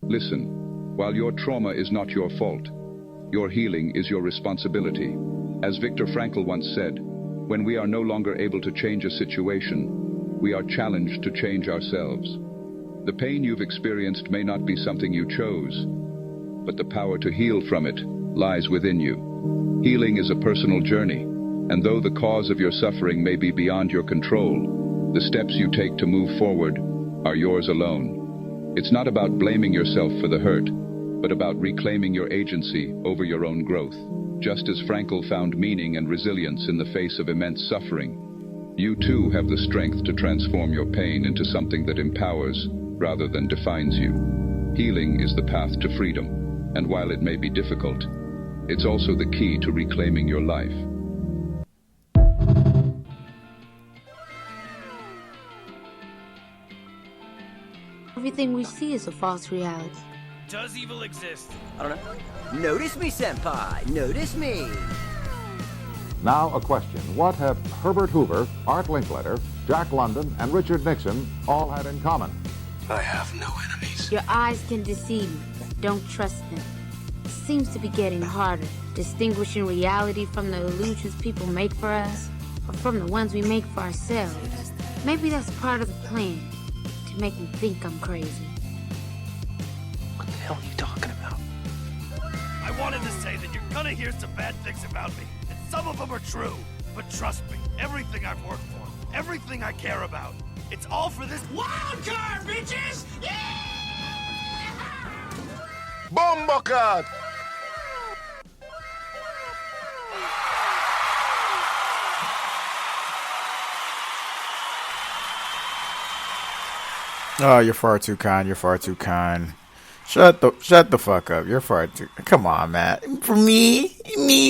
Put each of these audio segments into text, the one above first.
Listen, while your trauma is not your fault, your healing is your responsibility. As Viktor Frankl once said, when we are no longer able to change a situation, we are challenged to change ourselves. The pain you've experienced may not be something you chose, but the power to heal from it lies within you. Healing is a personal journey, and though the cause of your suffering may be beyond your control, the steps you take to move forward are yours alone. It's not about blaming yourself for the hurt, but about reclaiming your agency over your own growth. Just as Frankl found meaning and resilience in the face of immense suffering, you too have the strength to transform your pain into something that empowers rather than defines you. Healing is the path to freedom, and while it may be difficult, it's also the key to reclaiming your life. Everything we see is a false reality. Does evil exist? I don't know. Notice me, senpai. Notice me. Now a question. What have Herbert Hoover, Art Linkletter, Jack London, and Richard Nixon all had in common? I have no enemies. Your eyes can deceive you. Don't trust them. It seems to be getting harder, distinguishing reality from the illusions people make for us, or from the ones we make for ourselves. Maybe that's part of the plan, to make me think I'm crazy. What the hell are you talking about? I wanted to say that you're gonna hear some bad things about me, and some of them are true. But trust me, everything I've worked for, everything I care about, it's all for this wild card, bitches! Yeah! Bombocat! Oh, you're far too kind. You're far too kind. Shut the fuck up. You're far too. Come on, Matt. For me,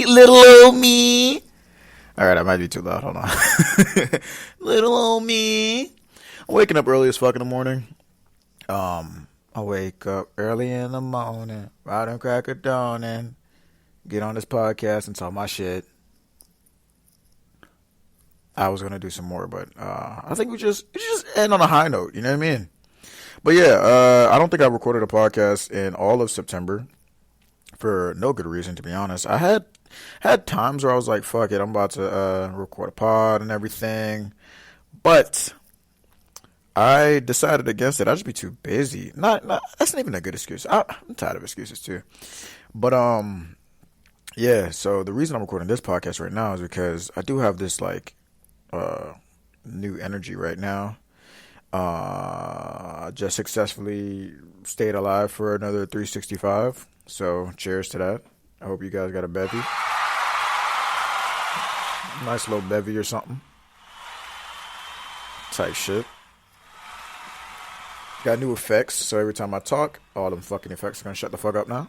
little old me. All right, I might be too loud. Hold on. Little old me. I'm waking up early as fuck in the morning. I wake up early in the morning, ride and crack a dawn, and get on this podcast and talk my shit. I was gonna do some more, but I think we just end on a high note. You know what I mean? But yeah, I don't think I recorded a podcast in all of September for no good reason, to be honest. I had times where I was like, fuck it, I'm about to record a pod and everything. But I decided against it. I'd just be too busy. Not that's not even a good excuse. I'm tired of excuses too. But yeah, so the reason I'm recording this podcast right now is because I do have this like new energy right now. Just successfully stayed alive for another 365. So cheers to that. I hope you guys got a bevy. Nice little bevy or something. Type shit. Got new effects, so every time I talk, all them fucking effects are gonna shut the fuck up now.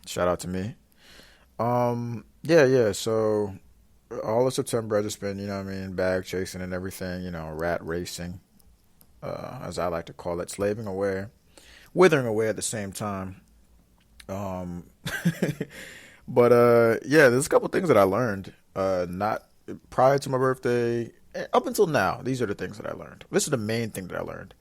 Shout out to me. Yeah, so all of September I just been, you know what I mean, bag chasing and everything, you know, rat racing, as I like to call it, slaving away, withering away at the same time. But yeah, there's a couple things that I learned, not prior to my birthday, up until now. These are the things that I learned. This is the main thing that I learned.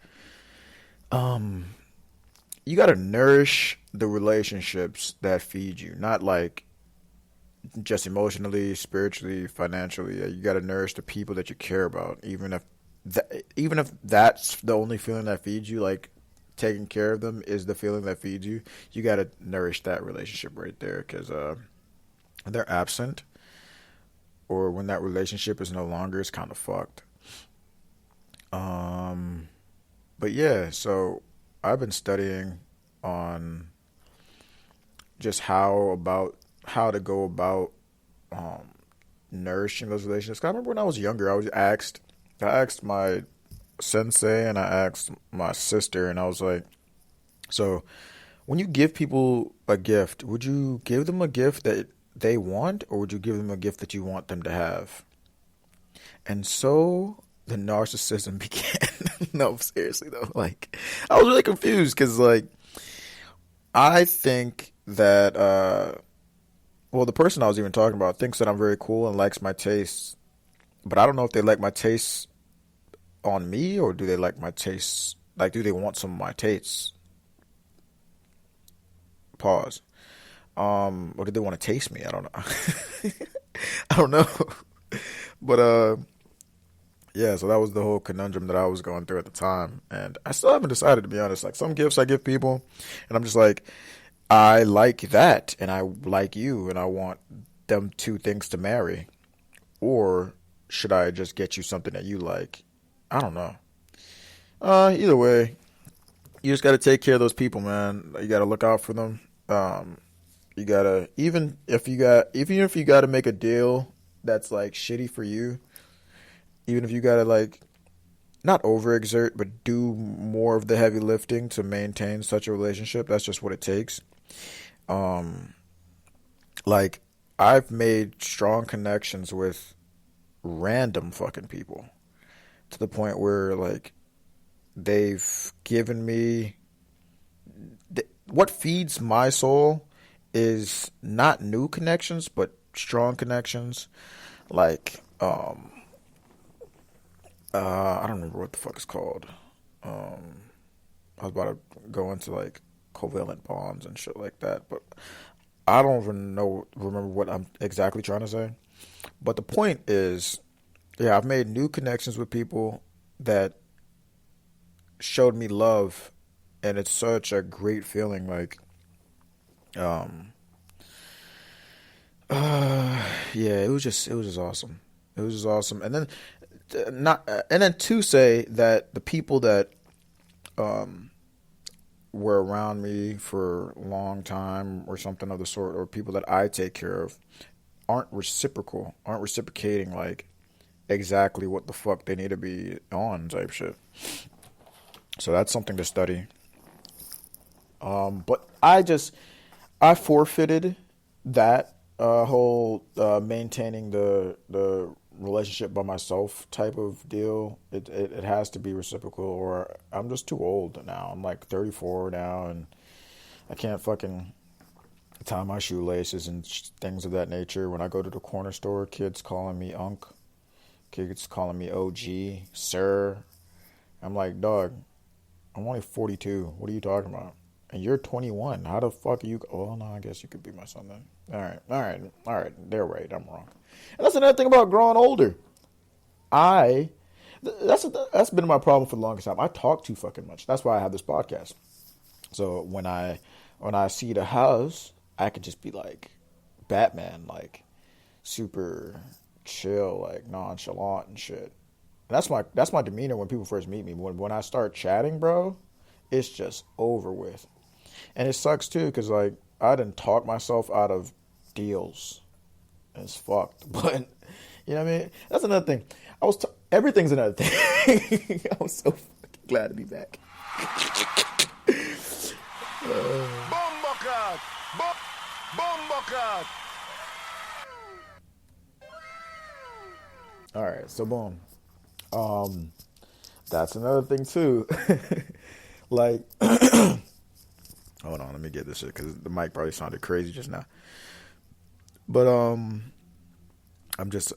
You gotta nourish the relationships that feed you, not like just emotionally, spiritually, financially. You gotta nourish the people that you care about, even if that's the only feeling that feeds you. Like taking care of them is the feeling that feeds you. You gotta nourish that relationship right there, because they're absent, or when that relationship is no longer, it's kind of fucked. But yeah, so I've been studying on just how to go about nourishing those relationships. 'Cause I remember when I was younger, I asked my sensei and I asked my sister, and I was like, so when you give people a gift, would you give them a gift that they want, or would you give them a gift that you want them to have? And so the narcissism began. No, seriously though, like I was really confused, because like I think that well, the person I was even talking about thinks that I'm very cool and likes my tastes, but I don't know if they like my tastes on me, or do they like my tastes, like do they want some of my tastes Pause. Or did they want to taste me? I don't know. I don't know. But yeah, so that was the whole conundrum that I was going through at the time. And I still haven't decided, to be honest. Like, some gifts I give people, and I'm just like, I like that, and I like you, and I want them two things to marry. Or should I just get you something that you like? I don't know. Either way, you just got to take care of those people, man. You got to look out for them. You gotta, even if you got to make a deal that's like shitty for you, even if you gotta like not overexert but do more of the heavy lifting to maintain such a relationship, that's just what it takes. Like, I've made strong connections with random fucking people to the point where, like, they've given me what feeds my soul is not new connections but strong connections. Like, I don't remember what the fuck it's called. I was about to go into like covalent bonds and shit like that, but I don't even remember what I'm exactly trying to say. But the point is, yeah, I've made new connections with people that showed me love, and it's such a great feeling. Like, yeah, it was just awesome. It was just awesome. And then to say that the people that were around me for a long time or something of the sort, or people that I take care of, aren't reciprocating like exactly what the fuck they need to be on type shit. So that's something to study. But I forfeited that whole maintaining the relationship by myself type of deal. It has to be reciprocal, or I'm just too old now. I'm like 34 now, and I can't fucking tie my shoelaces and things of that nature. When I go to the corner store, kids calling me Unc, kids calling me OG, sir. I'm like, dog, I'm only 42. What are you talking about? And you're 21. How the fuck are you? Oh, no, I guess you could be my son then. All right. They're right. I'm wrong. And that's another thing about growing older. That's been my problem for the longest time. I talk too fucking much. That's why I have this podcast. So when I see the house, I could just be like Batman, like super chill, like nonchalant and shit. And that's my demeanor when people first meet me. When I start chatting, bro, it's just over with. And it sucks too, because like I done talk myself out of deals. It's fucked. But you know what I mean? That's another thing. Everything's another thing. I was so fucking glad to be back. All right, so boom. That's another thing too. Like, hold on, let me get this shit because the mic probably sounded crazy just now. But I'm just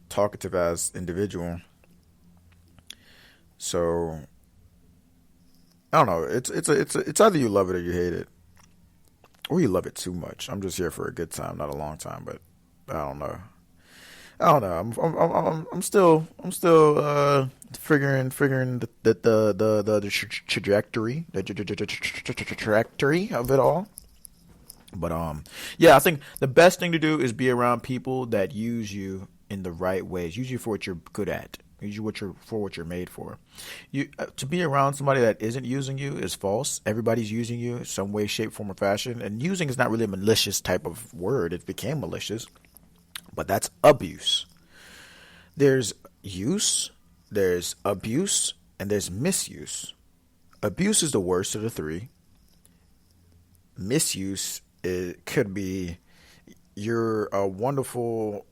talkative as individual, so I don't know. It's either you love it or you hate it, or you love it too much. I'm just here for a good time, not a long time. But I don't know. I'm still figuring the trajectory of it all. But yeah, I think the best thing to do is be around people that use you in the right ways. Use you for what you're good at. Use you for what you're made for. To be around somebody that isn't using you is false. Everybody's using you in some way, shape, form, or fashion. And using is not really a malicious type of word. It became malicious. But that's abuse. There's use, there's abuse, and there's misuse. Abuse is the worst of the three. Misuse, it could be you're a wonderful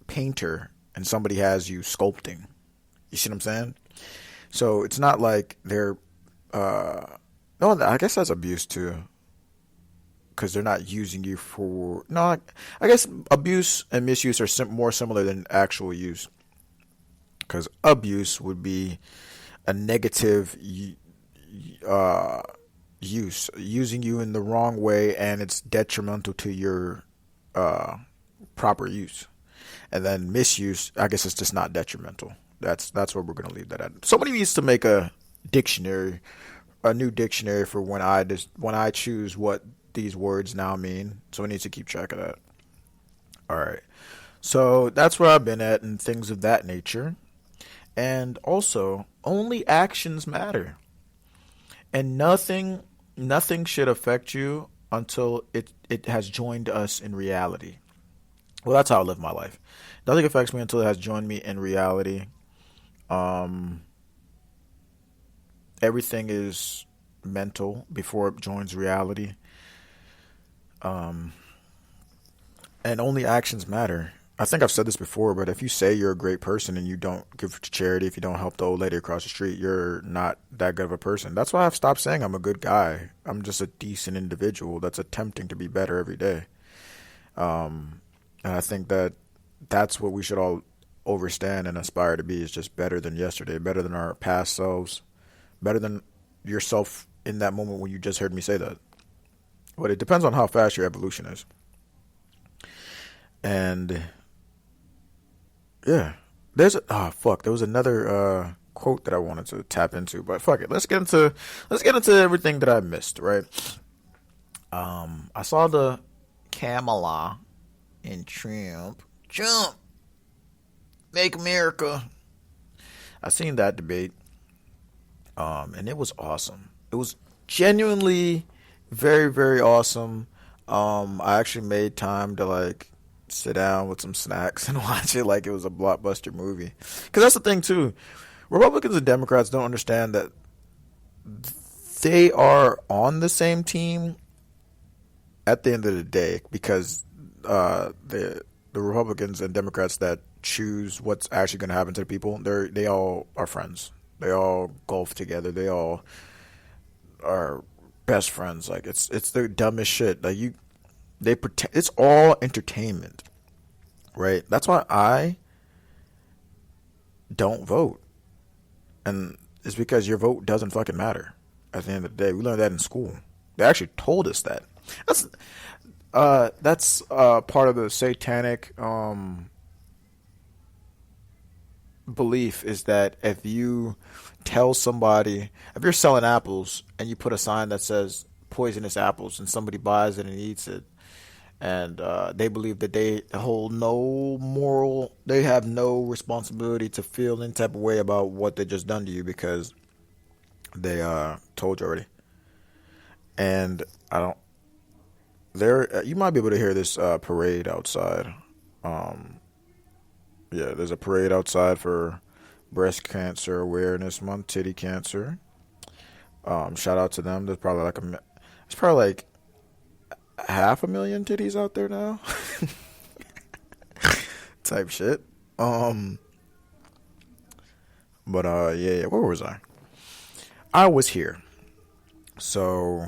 painter and somebody has you sculpting. You see what I'm saying? So it's not like they're no, I guess that's abuse too. Because they're not using you for... No, I guess abuse and misuse are more similar than actual use. Because abuse would be a negative using you in the wrong way, and it's detrimental to your proper use. And then misuse, I guess it's just not detrimental. That's where we're gonna leave that at. Somebody needs to make a new dictionary for when I choose what these words now mean. So we need to keep track of that. All right. So that's where I've been at and things of that nature. And also, only actions matter. And nothing should affect you until it has joined us in reality. Well, that's how I live my life. Nothing affects me until it has joined me in reality. Everything is mental before it joins reality. And only actions matter. I think I've said this before, but if you say you're a great person and you don't give to charity, if you don't help the old lady across the street, you're not that good of a person. That's why I've stopped saying I'm a good guy. I'm just a decent individual that's attempting to be better every day. And I think that's what we should all overstand and aspire to be, is just better than yesterday, better than our past selves, better than yourself in that moment when you just heard me say that. But it depends on how fast your evolution is. And yeah, there was another quote that I wanted to tap into, but fuck it. Let's get into everything that I missed, right? I saw the Kamala and Trump. Make America. I seen that debate. And it was awesome. It was genuinely very, very awesome. I actually made time to sit down with some snacks and watch it like it was a blockbuster movie. Because that's the thing too. Republicans and Democrats don't understand that they are on the same team at the end of the day, because the Republicans and Democrats that choose what's actually going to happen to the people, they all are friends. They all golf together. They all are best friends. It's the dumbest shit. It's all entertainment, right? That's why I don't vote, and it's because your vote doesn't fucking matter. At the end of the day, we learned that in school. They actually told us that. That's part of the satanic belief, is that if you tell somebody, if you're selling apples and you put a sign that says poisonous apples and somebody buys it and eats it, and they believe that they have no responsibility to feel any type of way about what they just done to you because they told you already. And you might be able to hear this parade outside. Yeah, there's a parade outside for Breast Cancer Awareness Month, titty cancer. Shout out to them. There's probably it's probably like 500,000 titties out there now. Type shit. But yeah, where was I? I was here. So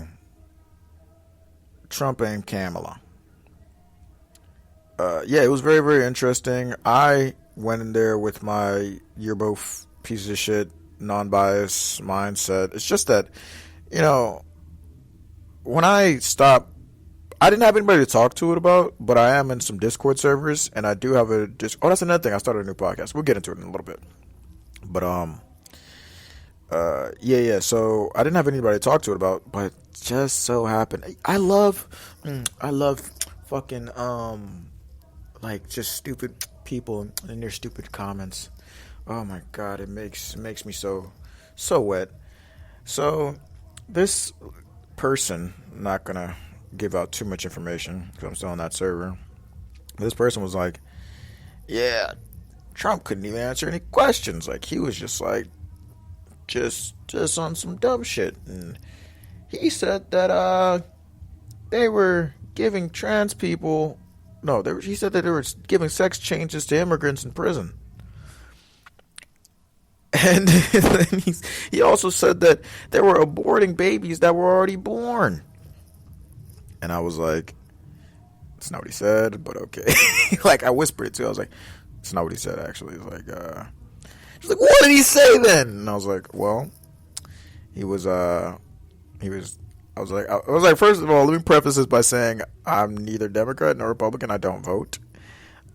Trump and Kamala. Yeah, it was very, very interesting. I went in there with my "you're both pieces of shit" non-biased mindset. It's just that, when I stopped, I didn't have anybody to talk to it about, but I am in some Discord servers, and I do have that's another thing. I started a new podcast. We'll get into it in a little bit. But yeah. So I didn't have anybody to talk to it about, but just so happened, I love fucking just stupid people and their stupid comments. Oh my god, it makes me so wet. So this person, I'm not gonna give out too much information because I'm still on that server. This person was like, yeah, Trump couldn't even answer any questions. He was just just on some dumb shit. And he said that they were giving trans people, he said that they were giving sex changes to immigrants in prison. And then he also said that they were aborting babies that were already born. And I was like, that's not what he said, but okay. I whispered it too. I was like, that's not what he said, actually. He's like, what did he say then? And I was like, well, he was I was like, first of all, let me preface this by saying I'm neither Democrat nor Republican. I don't vote.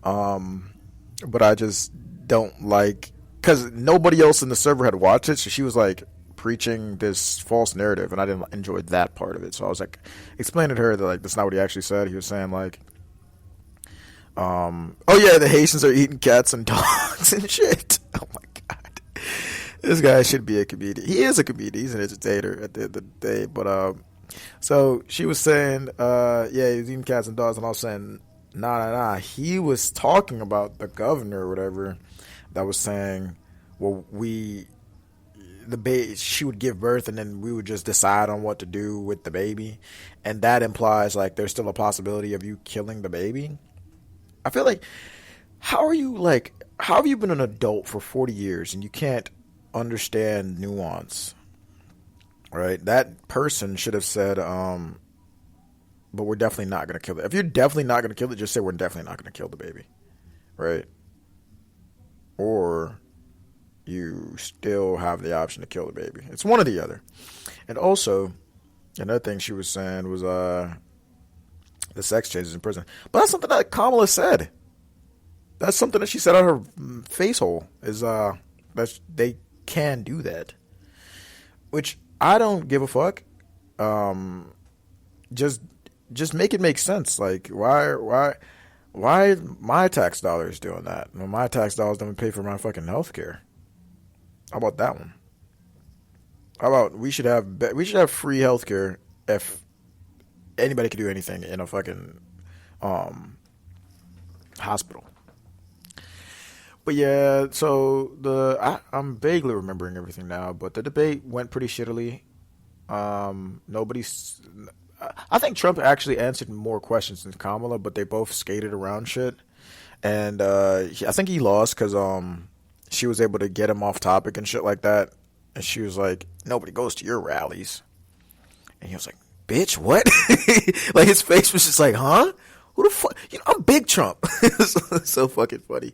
But I just don't like, because nobody else in the server had watched it, so she was like preaching this false narrative, and I didn't enjoy that part of it. So I was like explaining to her that like that's not what he actually said. He was saying like, oh yeah, the Haitians are eating cats and dogs and shit. Oh my god, this guy should be a comedian. He is a comedian. He's an entertainer at the end of the day. But so she was saying, yeah, he's eating cats and dogs, and I was saying, nah. He was talking about the governor or whatever that was saying, well, she would give birth and then we would just decide on what to do with the baby, and that implies like there's still a possibility of you killing the baby. I feel like, how have you been an adult for 40 years and you can't understand nuance, right? That person should have said, but we're definitely not going to kill it. If you're definitely not going to kill it, just say we're definitely not going to kill the baby, right? Or you still have the option to kill the baby. It's one or the other. And also, another thing she was saying was the sex changes in prison. But that's something that Kamala said. That's something that she said on her face hole, is that they can do that. Which I don't give a fuck. Just make it make sense. Like, why my tax dollars doing that? Well, my tax dollars don't pay for my fucking health care. How about that one? How about we should have free health care if anybody could do anything in a fucking hospital. But yeah, so I'm vaguely remembering everything now, but the debate went pretty shittily. I think Trump actually answered more questions than Kamala, but they both skated around shit. And I think he lost because she was able to get him off topic and shit like that. And she was like, nobody goes to your rallies. And he was like, bitch, what? Like, his face was just like, huh? Who the fuck? I'm Big Trump. It's so fucking funny.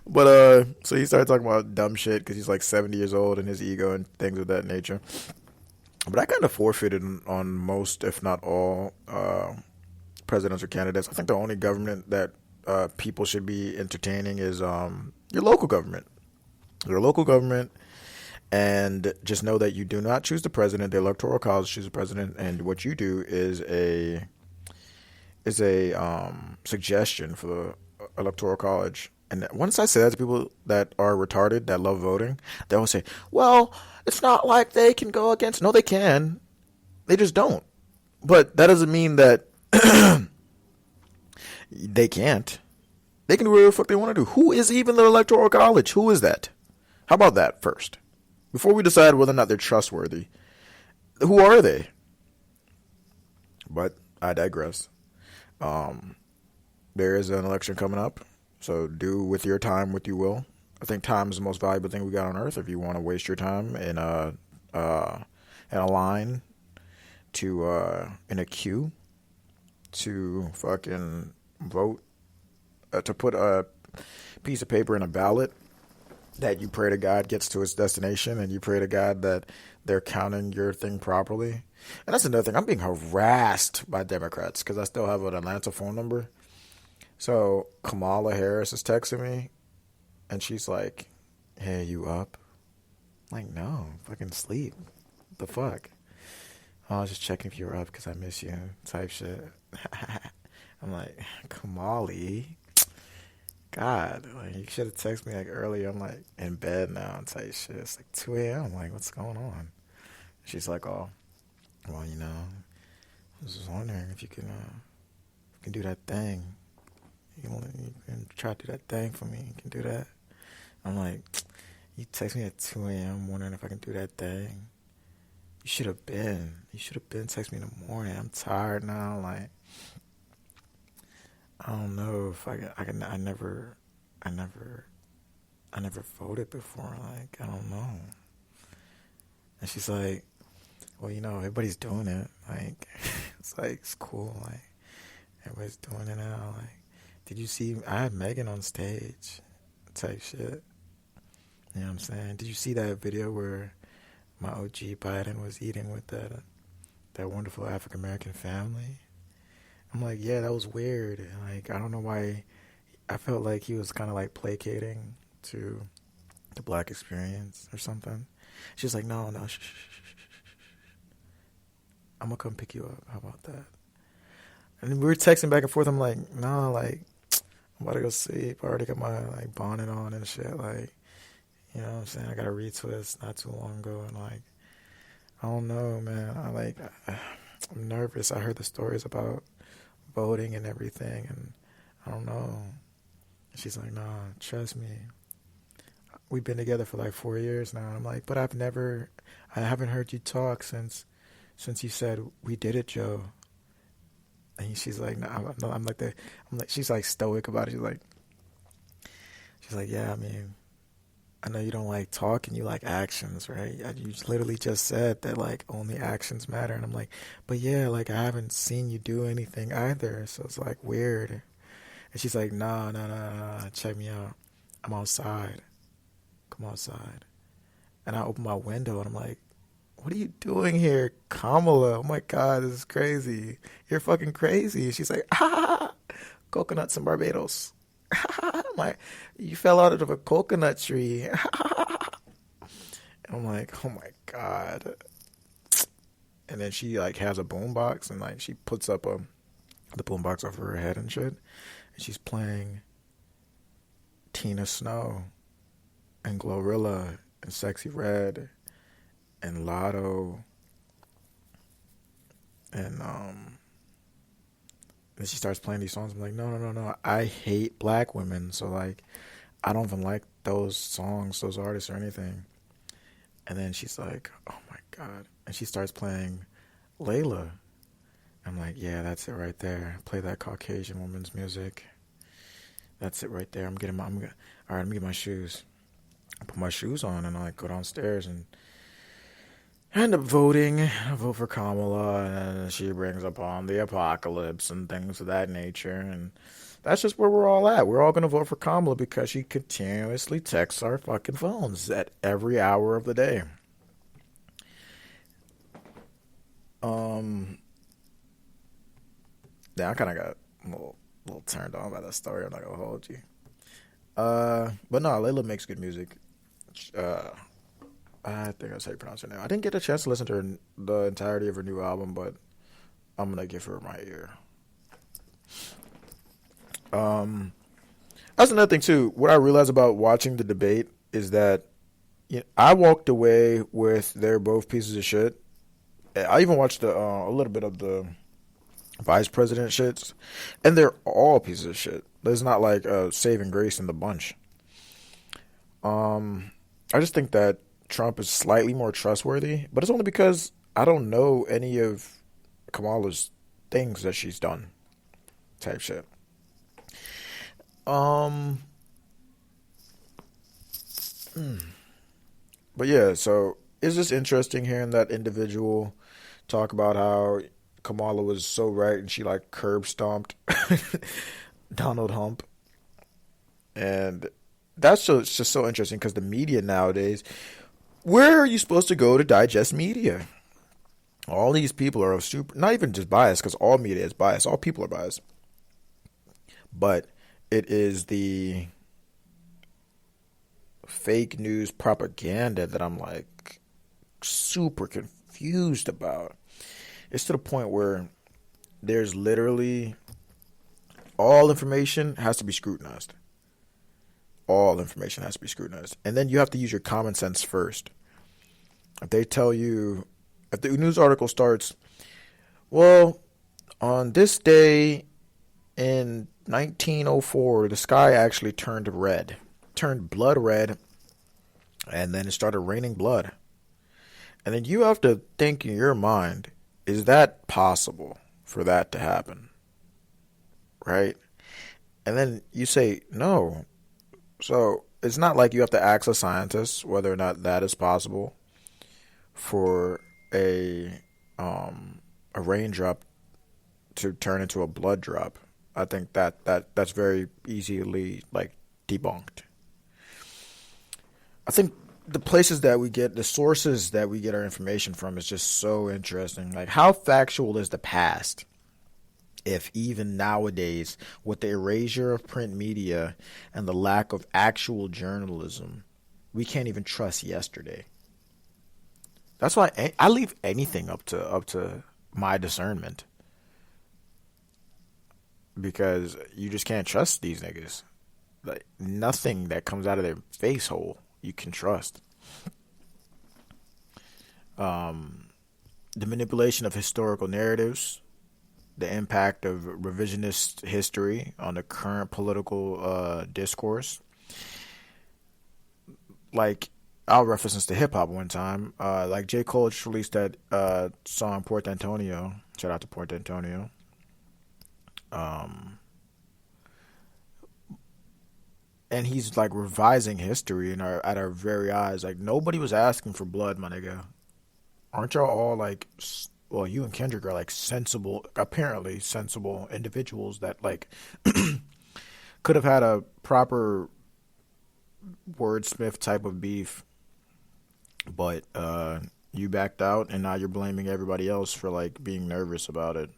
But so he started talking about dumb shit because he's like 70 years old and his ego and things of that nature. But I kind of forfeited on most, if not all, presidents or candidates. I think the only government that people should be entertaining is your local government. Your local government, and just know that you do not choose the president. The Electoral College chooses the president, and what you do is a suggestion for the Electoral College. And once I say that to people that are retarded, that love voting, they will say, well, it's not like they can go against. No, they can. They just don't. But that doesn't mean that they can't. They can do whatever the fuck they want to do. Who is even the Electoral College? Who is that? How about that first? Before we decide whether or not they're trustworthy, who are they? But I digress. There is an election coming up, so do with your time what you will. I think time is the most valuable thing we got on earth. If you want to waste your time in a line in a queue to fucking vote, to put a piece of paper in a ballot that you pray to God gets to its destination, and you pray to God that they're counting your thing properly. And that's another thing. I'm being harassed by Democrats because I still have an Atlanta phone number. So Kamala Harris is texting me, and she's like, hey, you up? I'm like, no, fucking sleep. What the fuck? Oh, I was just checking if you were up because I miss you, type shit. I'm like, Kamali, God, like, you should have texted me like earlier. I'm like in bed now and type shit. It's like 2 a.m. I'm like, what's going on? She's like, oh, well, I was just wondering if you can do that thing. You can try to do that thing for me. You can do that. I'm like, you text me at 2 a.m. wondering if I can do that thing. You should have been. You should have been text me in the morning. I'm tired now. Like, I don't know if I can. I never voted before. Like, I don't know. And she's like, well, everybody's doing it. Like, it's cool. Like, everybody's doing it now. Like, did you see? I had Megan on stage, type shit. You know what I'm saying? Did you see that video where my OG Biden was eating with that that wonderful African American family. I'm like, yeah, that was weird. And like, I don't know why. I felt like he was kind of like placating to the black experience or something. She's like, no, no, I'm gonna come pick you up. How about that? And then we were texting back and forth. I'm like, no, like, I'm about to go sleep. I already got my like bonnet on and shit. Like, you know what I'm saying? I got a retwist not too long ago, and like, I don't know, man. I'm nervous. I heard the stories about voting and everything, and I don't know. She's like, nah, trust me. We've been together for like 4 years now. And I'm like, but I haven't heard you talk since you said we did it, Joe. And she's like, no, she's like stoic about it. She's like, yeah, I mean, I know you don't like talking, you like actions, right? You literally just said that like only actions matter. And I'm like, but yeah, like I haven't seen you do anything either. So it's like weird. And she's like, no, check me out. I'm outside. Come outside. And I open my window and I'm like, what are you doing here, Kamala? Oh my God, this is crazy. You're fucking crazy. And she's like, coconuts in Barbados. I'm like, you fell out of a coconut tree. And I'm like, oh my God. And then she like has a boombox and like she puts up the boombox over her head and shit. And she's playing Tina Snow and Glorilla and Sexy Red and Lotto, and she starts playing these songs. I'm like, no, I hate black women, so like, I don't even like those songs, those artists or anything. And then she's like, oh my God, and she starts playing Layla. I'm like, yeah, that's it right there. Play that Caucasian woman's music. That's it right there. All right, let me get my shoes. I put my shoes on and I go downstairs and I end up voting. I vote for Kamala, and she brings upon the apocalypse and things of that nature. And that's just where we're all at. We're all going to vote for Kamala because she continuously texts our fucking phones at every hour of the day. Yeah, I kind of got a little turned on by that story. I'm not going to hold you. But no, Layla makes good music. I think that's how you pronounce her name. I didn't get a chance to listen to the entirety of her new album, but I'm going to give her my ear. That's another thing, too. What I realized about watching the debate is that I walked away with they're both pieces of shit. I even watched a little bit of the vice president shits, and they're all pieces of shit. There's not like a saving grace in the bunch. I just think that Trump is slightly more trustworthy, but it's only because I don't know any of Kamala's things that she's done, type shit. But yeah, so it's just interesting hearing that individual talk about how Kamala was so right and she like curb stomped Donald Hump. And it's just so interesting because the media nowadays, where are you supposed to go to digest media? All these people are not even just biased, because all media is biased. All people are biased. But it is the fake news propaganda that I'm like super confused about. It's to the point where there's literally all information has to be scrutinized. All information has to be scrutinized. And then you have to use your common sense first. If they tell you, if the news article starts, well, on this day in 1904, the sky actually turned blood red, and then it started raining blood. And then you have to think in your mind, is that possible for that to happen? Right? And then you say, no. So it's not like you have to ask a scientist whether or not that is possible for a raindrop to turn into a blood drop. I think that's very easily like debunked. I think the places that we get, the sources that we get our information from is just so interesting. Like, how factual is the past? If even nowadays, with the erasure of print media and the lack of actual journalism, we can't even trust yesterday. That's why I leave anything up to my discernment, because you just can't trust these niggas. Like, nothing that comes out of their face hole you can trust. The manipulation of historical narratives, the impact of revisionist history on the current political discourse. Like, I'll reference this to hip hop one time. Like, J. Cole just released that song Port Antonio. Shout out to Port Antonio. And he's like revising history at our very eyes. Like, nobody was asking for blood, my nigga. Aren't y'all all like, well, you and Kendrick are like apparently sensible individuals that like could have had a proper wordsmith type of beef, but you backed out, and now you're blaming everybody else for like being nervous about it,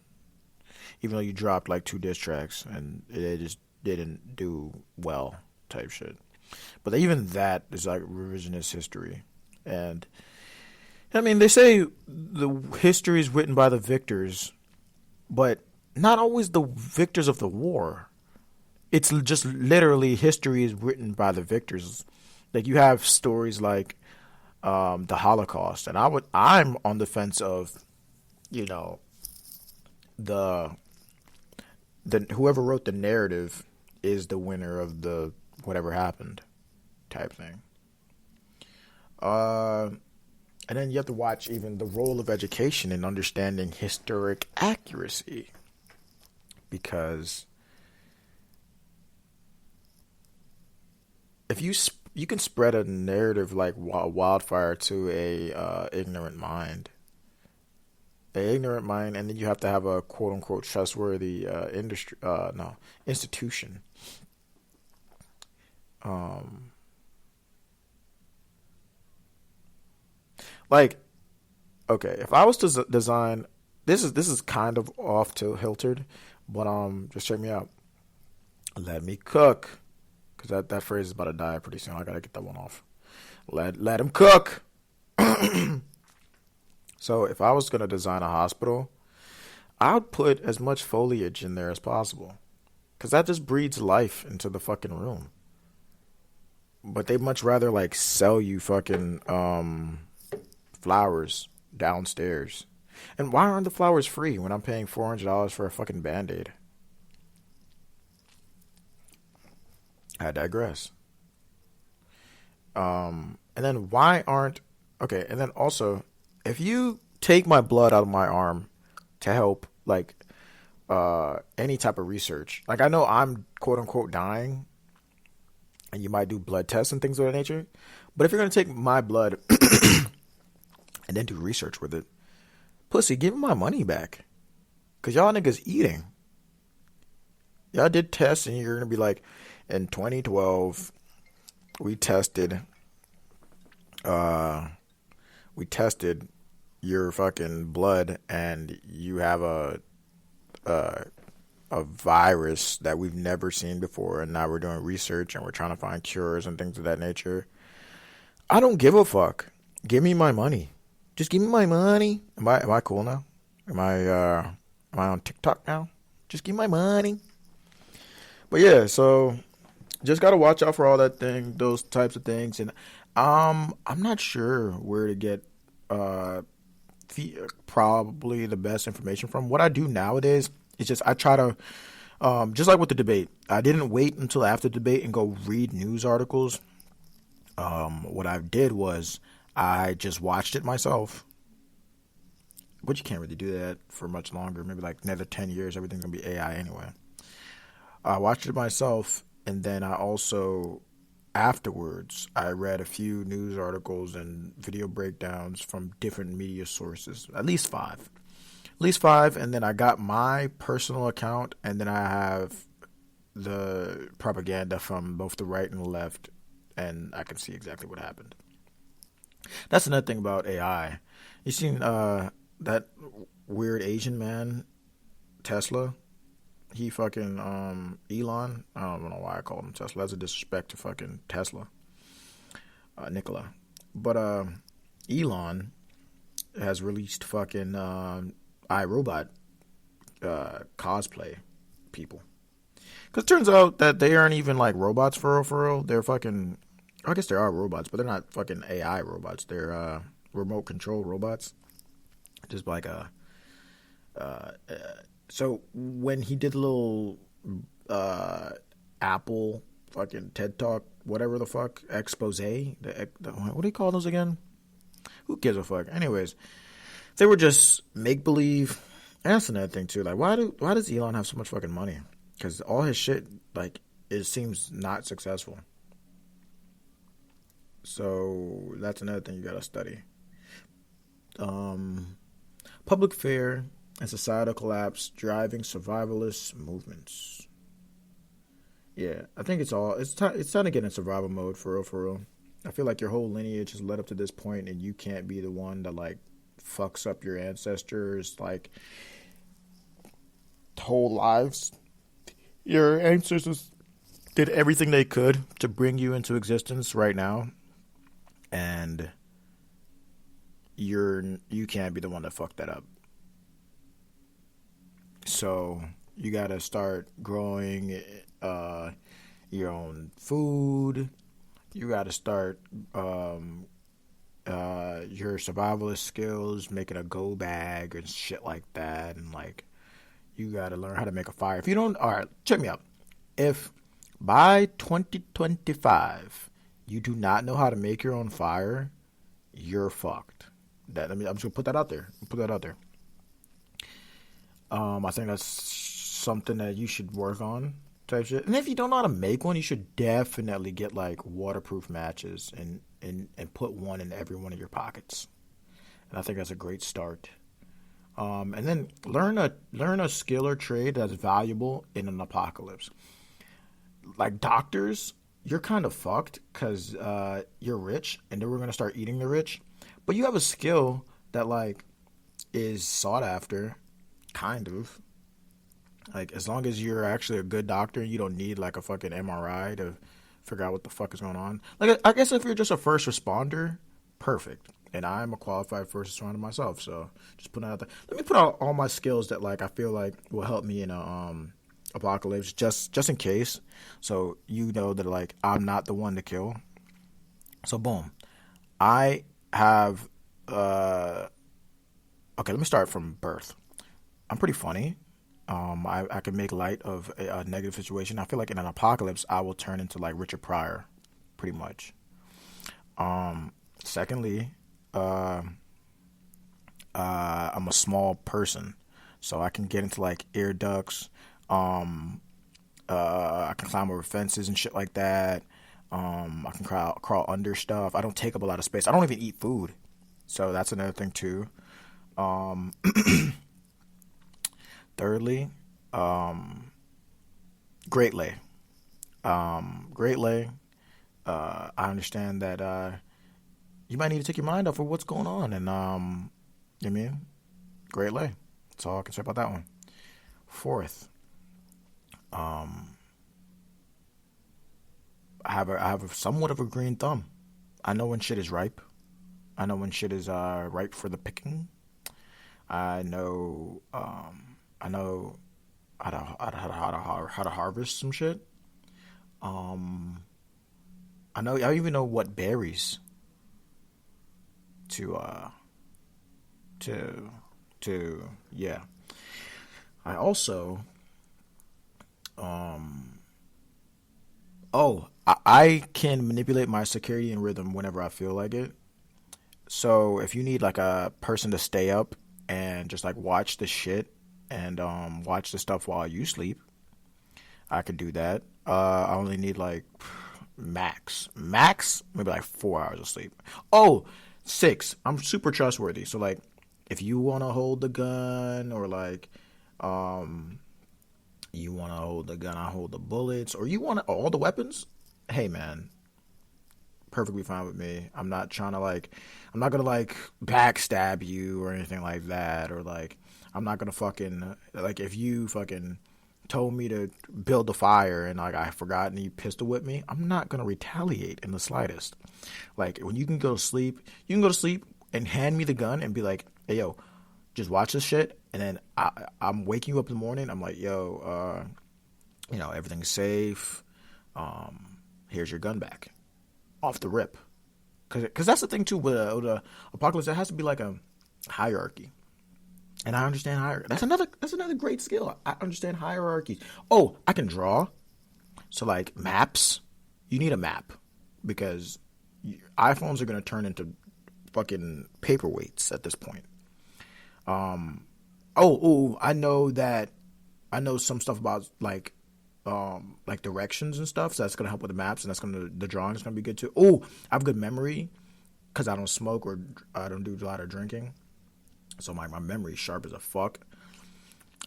even though you dropped like 2 diss tracks and it just didn't do well, type shit. But even that is like revisionist history. And I mean, they say the history is written by the victors, but not always the victors of the war. It's just literally history is written by the victors. Like, you have stories like the Holocaust, and I'm on the fence of, you know, the whoever wrote the narrative is the winner of the whatever happened type thing. And then you have to watch even the role of education in understanding historic accuracy, because if you can spread a narrative like wildfire to a ignorant mind, and then you have to have a quote unquote trustworthy institution. Like, okay, if I was to design, this is kind of off to hilted, but just check me out. Let me cook, because that phrase is about to die pretty soon. I gotta get that one off. Let him cook. So if I was gonna design a hospital, I would put as much foliage in there as possible, because that just breathes life into the fucking room. But they much rather like sell you fucking flowers downstairs. And why aren't the flowers free when I'm paying $400 for a fucking Band-Aid? I digress. And then why aren't... Okay, and then also, if you take my blood out of my arm to help, like, any type of research, like, I know I'm quote-unquote dying, and you might do blood tests and things of that nature, but if you're going to take my blood and then do research with it, pussy, give me my money back. Because y'all niggas eating. Y'all did tests, and you're going to be like, in 2012, we tested your fucking blood, and you have a virus that we've never seen before, and now we're doing research and we're trying to find cures and things of that nature. I don't give a fuck. Give me my money. Just give me my money. Am I cool now? Am I on TikTok now? Just give me my money. But yeah, so just gotta watch out for all those types of things, and I'm not sure where to get probably the best information from. What I do nowadays is just I try to just like with the debate, I didn't wait until after the debate and go read news articles. What I did was I just watched it myself, but you can't really do that for much longer. Maybe like another 10 years, everything's gonna be AI anyway. I watched it myself, and then I also, afterwards, I read a few news articles and video breakdowns from different media sources, at least five, and then I got my personal account, and then I have the propaganda from both the right and the left, and I can see exactly what happened. That's another thing about AI. You seen that weird Asian man, Tesla? He fucking Elon. I don't know why I called him Tesla. That's a disrespect to fucking Tesla, Nikola. But Elon has released fucking iRobot cosplay people. Because it turns out that they aren't even like robots for real, for real. They're fucking, I guess they are robots, but they're not fucking AI robots. They're remote control robots. Just like so when he did a little Apple fucking TED Talk, whatever the fuck, expose, what do you call those again? Who gives a fuck? Anyways, they were just make-believe. And that's another thing too. Like, why does Elon have so much fucking money? Because all his shit, like, it seems not successful. So that's another thing you gotta study. Public fear and societal collapse driving survivalist movements. Yeah, I think it's time to get in survival mode for real, for real. I feel like your whole lineage has led up to this point, and you can't be the one that like fucks up your ancestors' like whole lives. Your ancestors did everything they could to bring you into existence right now, and you can't be the one that fucked that up. So you gotta start growing your own food. You gotta start your survivalist skills, making a go bag and shit like that, and like you gotta learn how to make a fire. If you don't, all right, check me out. If by 2025 you do not know how to make your own fire, you're fucked. I'm just gonna put that out there. I think that's something that you should work on, type shit. And if you don't know how to make one, you should definitely get like waterproof matches and put one in every one of your pockets. And I think that's a great start. And then learn a skill or trade that's valuable in an apocalypse. Like doctors, you're kind of fucked because you're rich, and then we're gonna start eating the rich. But you have a skill that like is sought after, kind of. Like as long as you're actually a good doctor, you don't need like a fucking MRI to figure out what the fuck is going on. Like I guess if you're just a first responder, perfect. And I'm a qualified first responder myself, so just put that out there. Let me put out all my skills that like I feel like will help me in a apocalypse, just in case. So you know that like I'm not the one to kill. So boom, I have okay. Let me start from birth. I'm pretty funny. I can make light of a negative situation. I feel like in an apocalypse, I will turn into like Richard Pryor, pretty much. Secondly, I'm a small person, so I can get into like air ducts. I can climb over fences and shit like that. I can crawl under stuff. I don't take up a lot of space. I don't even eat food, so that's another thing too. Thirdly, Great Lay. Great Lay. I understand that you might need to take your mind off of what's going on, and you know, Great Lay. That's all I can say about that one. Fourth, I have a somewhat of a green thumb. I know when shit is ripe. I know when shit is ripe for the picking. I know how to harvest some shit. I even know what berries to yeah. I also I can manipulate my circadian rhythm whenever I feel like it. So if you need like a person to stay up and just like watch the shit and watch the stuff while you sleep, I could do that. I only need like max maybe like 4 hours of sleep. 6. I'm super trustworthy. So like if you want to hold the gun, or like you want to hold the gun, I hold the bullets, or you want all the weapons, hey man, perfectly fine with me. I'm not trying to I'm not gonna backstab you or anything like that, or I'm not gonna fucking if you fucking told me to build a fire and I forgot and you pistol whipped me, I'm not gonna retaliate in the slightest. When you can go to sleep, and hand me the gun and be like, hey yo, just watch this shit, and then I'm waking you up in the morning. I'm like, yo, everything's safe. Here's your gun back, off the rip. Because that's the thing too with a apocalypse. There has to be a hierarchy, and I understand hierarchy. That's another great skill. I understand hierarchies. Oh, I can draw. So maps, you need a map because iPhones are gonna turn into fucking paperweights at this point. I know some stuff about directions and stuff, so that's gonna help with the maps, and the drawing is gonna be good too. Oh, I have good memory because I don't smoke or I don't do a lot of drinking, so my memory is sharp as a fuck.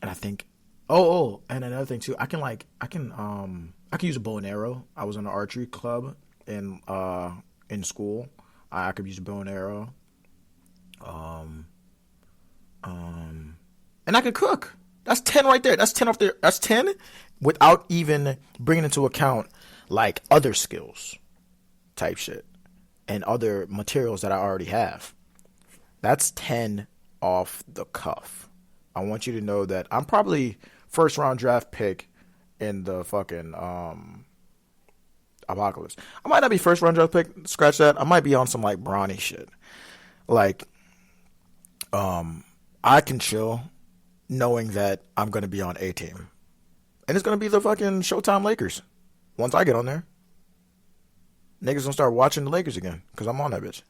And I think, and another thing too, I can use a bow and arrow. I was in an archery club in school. I could use a bow and arrow. And I could cook. That's 10 right there. That's 10 off there. That's 10 without even bringing into account other skills type shit and other materials that I already have. That's 10 off the cuff. I want you to know that I'm probably first round draft pick in the fucking apocalypse. I might not be first round draft pick. Scratch that. I might be on some brawny shit. I can chill knowing that I'm going to be on A team. And it's going to be the fucking Showtime Lakers. Once I get on there, niggas gonna start watching the Lakers again because I'm on that bitch.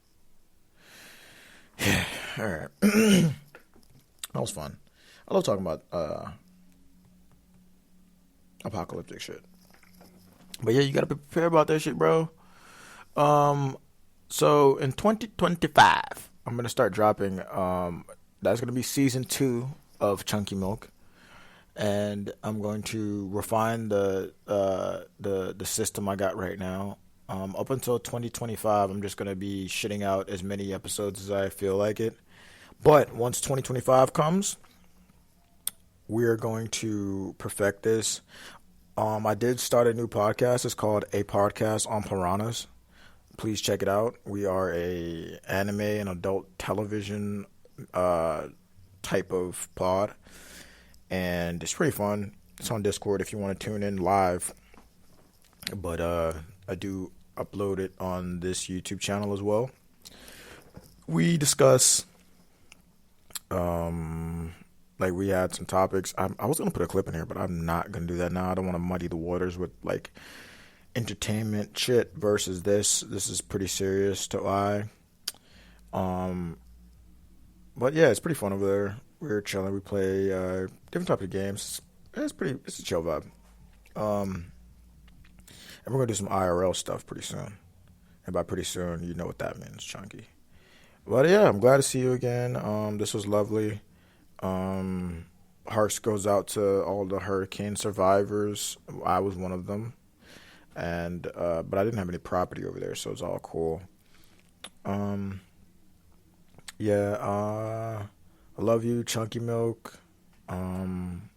Yeah, all right. That was fun. I love talking about apocalyptic shit. But yeah, you gotta be prepared about that shit, bro. So in 2025, I'm gonna start dropping. That's gonna be season 2 of Chunky Milk, and I'm going to refine the system I got right now. Up until 2025, I'm just gonna be shitting out as many episodes as I feel like it. But once 2025 comes, we're going to perfect this. I did start a new podcast. It's called A Podcast on Piranhas. Please check it out. We are a anime and adult television type of pod, and it's pretty fun. It's on Discord if you want to tune in live. But I do upload it on this YouTube channel as well. We discuss we had some topics. I was gonna put a clip in here, but I'm not gonna do that now. I don't want to muddy the waters with entertainment shit versus this. This is pretty serious to I. But yeah, it's pretty fun over there. We're chilling. We play different types of games. It's a chill vibe. And we're gonna do some IRL stuff pretty soon. And by pretty soon, you know what that means, Chunky. But yeah, I'm glad to see you again. This was lovely. Hearts goes out to all the hurricane survivors. I was one of them. And but I didn't have any property over there, so it's all cool. I love you, Chunky Milk. And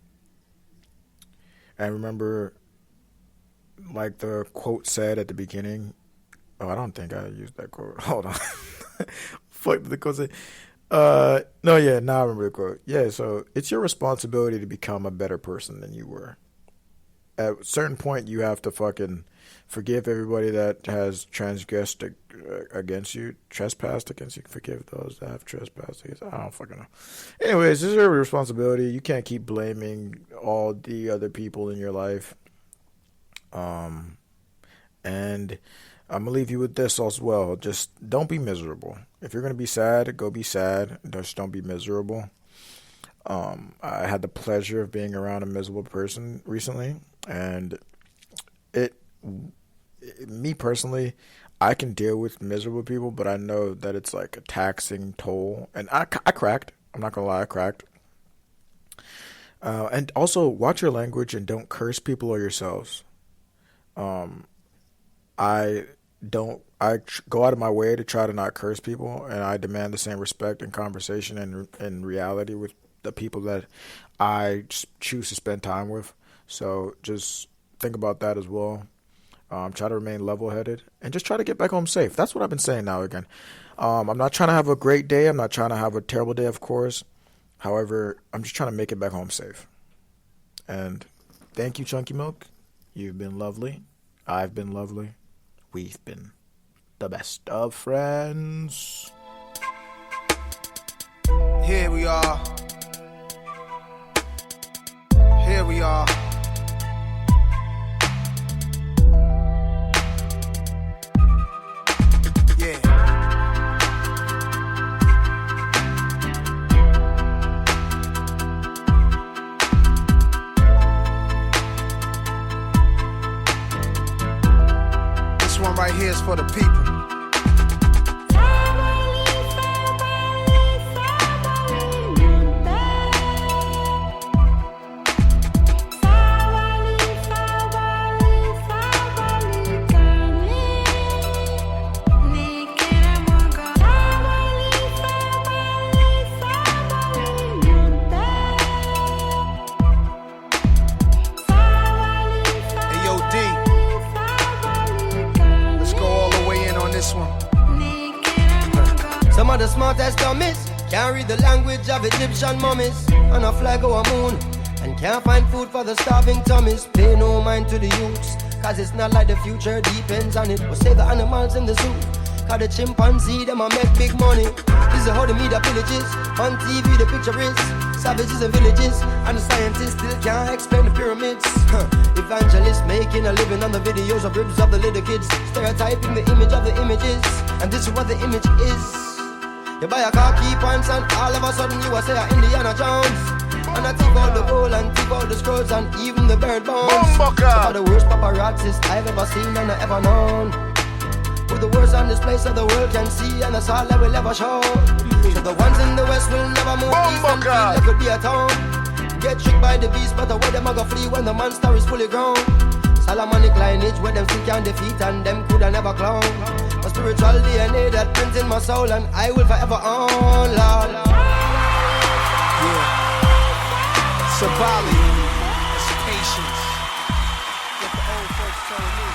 remember, like the quote said at the beginning. Oh, I don't think I used that quote. Hold on. Fuck the quote say. Now I remember the quote. Yeah, so it's your responsibility to become a better person than you were. At a certain point, you have to fucking forgive everybody that has transgressed against you, trespassed against you. Forgive those that have trespassed against you. I don't fucking know. Anyways, this is your responsibility. You can't keep blaming all the other people in your life. And I'm going to leave you with this as well. Just don't be miserable. If you're going to be sad, go be sad. Just don't be miserable. I had the pleasure of being around a miserable person recently, and me personally, I can deal with miserable people, but I know that it's like a taxing toll. And I cracked. I'm not going to lie, I cracked. And also, watch your language and don't curse people or yourselves. go out of my way to try to not curse people, and I demand the same respect and conversation and reality with the people that I choose to spend time with. So just think about that as well. Try to remain level-headed and just try to get back home safe. That's what I've been saying now again. I'm not trying to have a great day. I'm not trying to have a terrible day, of course. However, I'm just trying to make it back home safe. And thank you, Chunky Milk. You've been lovely. I've been lovely. We've been the best of friends. Here we are. Here we are. Yeah. This one right here is for the people. Some of the smartest dummies can't read the language of Egyptian mummies on a flag or a moon, and can't find food for the starving tummies. Pay no mind to the youths, cause it's not like the future depends on it. We'll save the animals in the zoo, cause the chimpanzee them a make big money. This is how the media villages, on TV the picture is savages and villages, and the scientists still can't explain the pyramids. Evangelists making a living on the videos of ribs of the little kids, stereotyping the image of the images, and this is what the image is. You buy a car, key pants, and all of a sudden you are say Indiana Jones. And I take all the gold and take all the scrolls and even the bird bones. Some of the worst paparazzis I've ever seen and I ever known. With the worst on display so the world can see, and that's all I will ever show. So the ones in the west will never move east and feel like it'll be a town. Get tricked by the beast, but away them a go flee when the monster is fully grown. Solomonic lineage where them still can defeat and them coulda never clown. A spiritual DNA that prints in my soul and I will forever own, Lord. Yeah. Symbolic. It's patience. What the old folks told me.